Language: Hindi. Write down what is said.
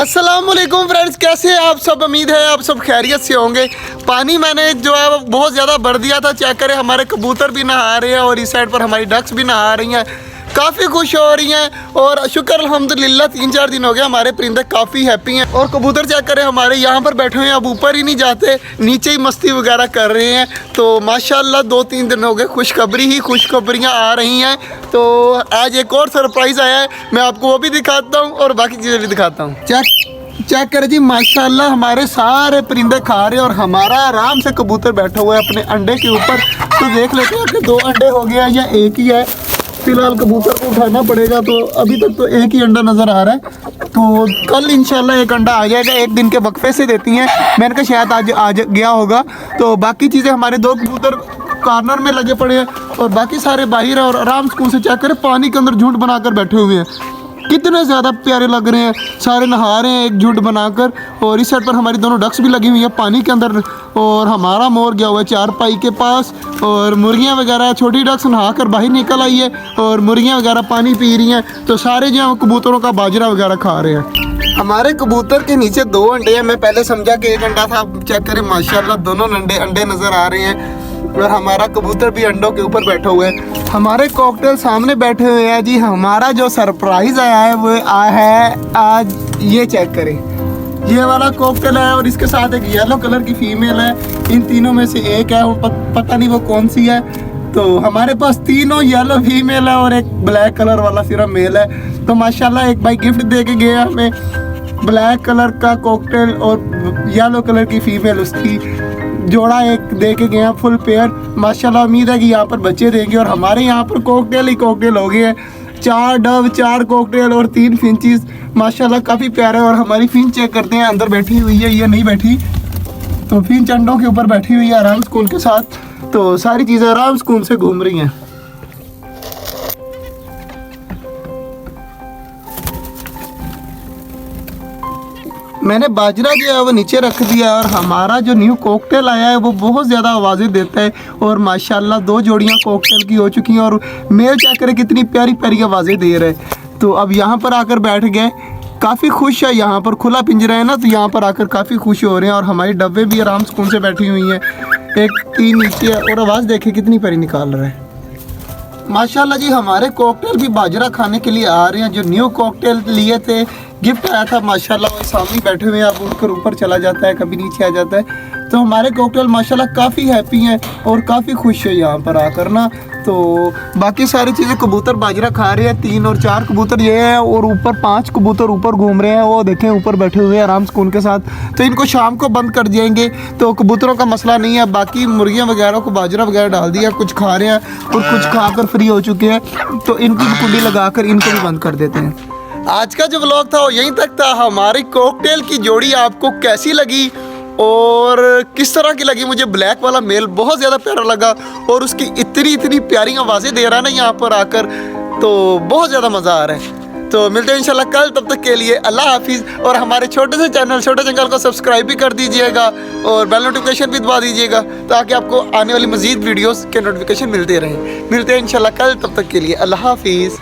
अस्सलाम वालेकुम फ्रेंड्स, कैसे हैं आप सब। उम्मीद है आप सब खैरियत से होंगे। पानी मैंने जो है वो बहुत ज़्यादा भर दिया था। चेक करें, हमारे कबूतर भी नहा रहे हैं और इस साइड पर हमारी डक्स भी नहा रही हैं, काफ़ी खुश हो रही हैं। और शुक्र अल्हम्दुलिल्लाह 3-4 दिन हो गए, हमारे परिंदे काफ़ी हैप्पी हैं। और कबूतर चेक करें, हमारे यहाँ पर बैठे हुए हैं, अब ऊपर ही नहीं जाते, नीचे ही मस्ती वगैरह कर रहे हैं। तो माशाल्लाह 2-3 दिन हो गए, खुशखबरियाँ आ रही हैं। तो आज एक और सरप्राइज़ आया है, मैं आपको वो भी दिखाता हूँ और बाकी चीज़ें भी दिखाता हूँ। चेक करें जी, माशाल्लाह हमारे सारे परिंदे खा रहे हैं और हमारा आराम से कबूतर बैठा हुआ है अपने अंडे के ऊपर। तो देख लेते हैं कि 2 अंडे हो गए या एक ही है। फिलहाल कबूतर को उठाना पड़ेगा, तो अभी तक तो एक ही अंडा नज़र आ रहा है। तो कल इंशाल्लाह एक अंडा आ जाएगा। 1 दिन के वक्फे से देती हैं, मैंने कहा शायद आज गया होगा। तो बाकी चीज़ें, हमारे 2 कबूतर कॉर्नर में लगे पड़े हैं और बाकी सारे बाहर हैं और आराम स्कूल से चेक करें, पानी के अंदर झुंड बनाकर बैठे हुए हैं। कितने ज़्यादा प्यारे लग रहे हैं, सारे नहा रहे हैं एक झुंड बनाकर। और इस साइड पर हमारी दोनों डक्स भी लगी हुई है पानी के अंदर और हमारा मोर गया हुआ है चारपाई के पास। और मुर्गियां वगैरह, छोटी डक्स नहा कर बाहर निकल आई है और मुर्गियां वगैरह पानी पी रही हैं। तो सारे जो कबूतरों का बाजरा वगैरह खा रहे हैं। हमारे कबूतर के नीचे 2 अंडे हैं, मैं पहले समझा कि 1 अंडा था। चेक करें, माशाल्लाह दोनों अंडे नज़र आ रहे हैं और हमारा कबूतर भी अंडों के ऊपर बैठा हुआ है। हमारे कॉकटेल सामने बैठे हुए हैं जी। हमारा जो सरप्राइज आया है वो आया है आज, ये चेक करें, ये वाला कॉकटेल है और इसके साथ एक येलो कलर की फीमेल है। इन तीनों में से एक है, वो पता नहीं वो कौन सी है। तो हमारे पास तीनों येलो फीमेल है और एक ब्लैक कलर वाला सिर्फ मेल है। तो माशाल्लाह एक भाई गिफ्ट दे के गया हमें ब्लैक कलर का कॉकटेल और येलो कलर की फीमेल, उसकी जोड़ा एक दे के गए हैं, फुल पेयर। माशाल्लाह उम्मीद है कि यहाँ पर बच्चे देंगे। और हमारे यहाँ पर कॉकटेल ही कॉकटेल हो गए हैं, 4 डव, 4 कॉकटेल और 3 फिंचीज। माशाल्लाह काफ़ी प्यारे। और हमारी फिंच चेक करते हैं, अंदर बैठी हुई है, ये नहीं बैठी। तो फिंच अंडों के ऊपर बैठी हुई है आराम स्कूल के साथ। तो सारी चीज़ें आराम स्कूल से घूम रही हैं। मैंने बाजरा जो है वो नीचे रख दिया और हमारा जो न्यू कॉकटेल आया है वो बहुत ज़्यादा आवाज़ें देता है। और माशाल्लाह 2 जोड़ियाँ कॉकटेल की हो चुकी हैं और मेल चेक करे कितनी प्यारी प्यारी आवाज़ें दे रहे हैं। तो अब यहाँ पर आकर बैठ गए, काफ़ी खुश है। यहाँ पर खुला पिंजरा है ना, तो यहाँ पर आकर काफ़ी खुश हो रहे हैं। और हमारी डब्बे भी आराम सुकून से बैठी हुई हैं, एक 3 नीचे है। और आवाज़ देखे कितनी प्यारी निकाल रहा है। माशाल्लाह जी, हमारे कॉकटेल भी बाजरा खाने के लिए आ रहे हैं। जो न्यू कॉकटेल लिए थे, गिफ्ट आया था, माशाल्लाह वो सामने बैठे हुए हैं। अब उड़कर ऊपर चला जाता है, कभी नीचे आ जाता है। तो हमारे कॉकटेल माशाल्लाह काफ़ी हैप्पी हैं और काफ़ी खुश है यहाँ पर आकर ना। तो बाकी सारी चीज़ें, कबूतर बाजरा खा रहे हैं, 3 और 4 कबूतर ये हैं और ऊपर 5 कबूतर ऊपर घूम रहे हैं। वो देखें ऊपर बैठे हुए हैं आराम सुकून के साथ। तो इनको शाम को बंद कर देंगे, तो कबूतरों का मसला नहीं है। बाकी मुर्गियाँ वगैरह को बाजरा वगैरह डाल दिया, कुछ खा रहे हैं और कुछ खाकर फ्री हो चुके हैं। तो इनकी भी कुंडी लगाकर इनको भी बंद कर देते हैं। आज का जो व्लॉग था वो यहीं तक था। हमारी कॉकटेल की जोड़ी आपको कैसी लगी और किस तरह की लगी? मुझे ब्लैक वाला मेल बहुत ज़्यादा प्यारा लगा और उसकी इतनी प्यारी आवाज़ें दे रहा है ना यहाँ पर आकर, तो बहुत ज़्यादा मज़ा आ रहा है। तो मिलते हैं इंशाल्लाह कल, तब तक के लिए अल्लाह हाफिज़। और हमारे छोटे से चैनल छोटे जंगल को सब्सक्राइब भी कर दीजिएगा और बेल नोटिफिकेशन भी दबा दीजिएगा, ताकि आपको आने वाली मज़ीद वीडियोज़ के नोटिफिकेशन मिलते रहें। मिलते हैं इंशाल्लाह कल, तब तक के लिए अल्लाह हाफिज़।